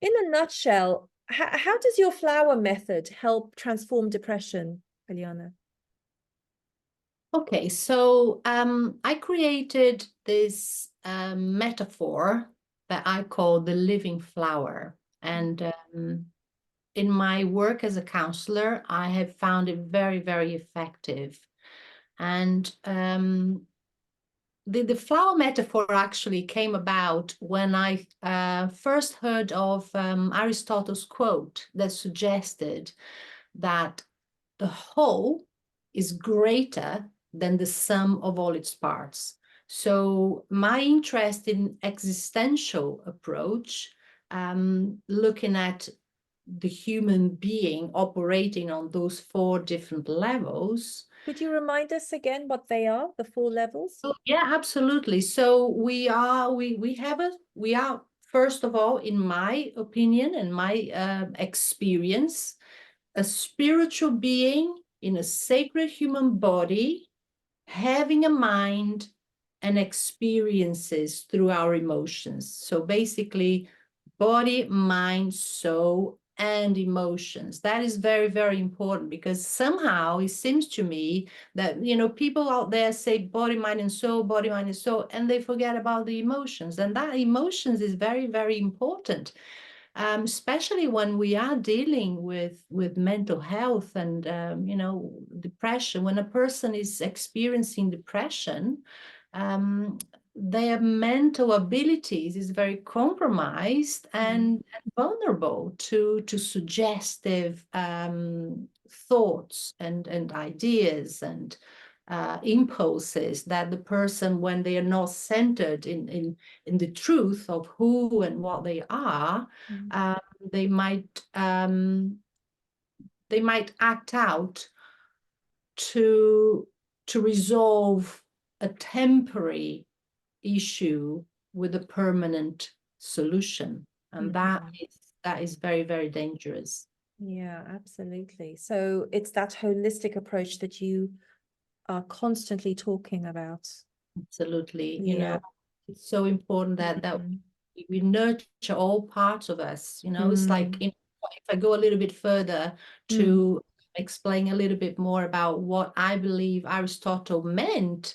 In a nutshell, how does your flower method help transform depression, Eliana? Okay, so I created this metaphor that I call the living flower. And in my work as a counselor, I have found it very, very effective. And the flower metaphor actually came about when I first heard of Aristotle's quote that suggested that the whole is greater than the sum of all its parts. So my interest in existential approach, looking at the human being operating on those 4 different levels. Could you remind us again what they are, the 4 levels? Oh, yeah, absolutely. So we are first of all, in my opinion and my experience, a spiritual being in a sacred human body, having a mind and experiences through our emotions. So basically, body, mind, soul, and emotions. That is very, very important, because somehow it seems to me that, people out there say body, mind, and soul, body, mind, and soul, and they forget about the emotions. And that emotions is very, very important. Especially when we are dealing with mental health and depression. When a person is experiencing depression, um, their mental abilities is very compromised and vulnerable to suggestive thoughts and ideas and impulses that the person, when they are not centered in the truth of who and what they are, they might act out to resolve a temporary issue with a permanent solution, and that is very, very dangerous. Yeah, absolutely. So it's that holistic approach that you are constantly talking about. Absolutely. Yeah. It's so important that we nurture all parts of us. It's like, if I go a little bit further to explain a little bit more about what I believe Aristotle meant,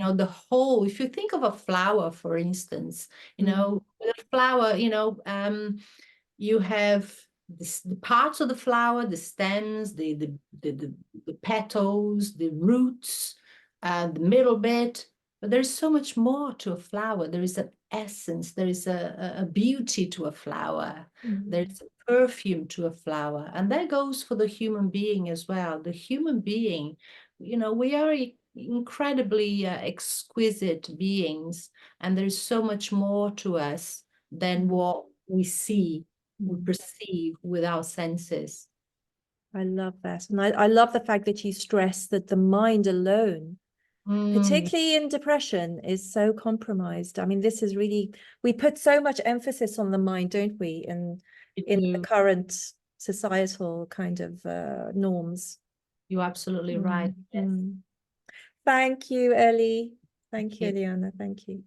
the whole, if you think of a flower, for instance, with a flower, you have the parts of the flower, the stems, the petals, the roots, the middle bit. But there's so much more to a flower. There is an essence. There is a beauty to a flower. There's a perfume to a flower. And that goes for the human being as well. The human being, we are incredibly exquisite beings. And there's so much more to us than what we see, we perceive with our senses. I love that. And I love the fact that you stress that the mind alone, particularly in depression, is so compromised. I mean, this is really, we put so much emphasis on the mind, don't we, in the current societal kind of norms. You're absolutely right. Yes. Thank you, Ellie. Thank you, Okay. Eliana. Thank you.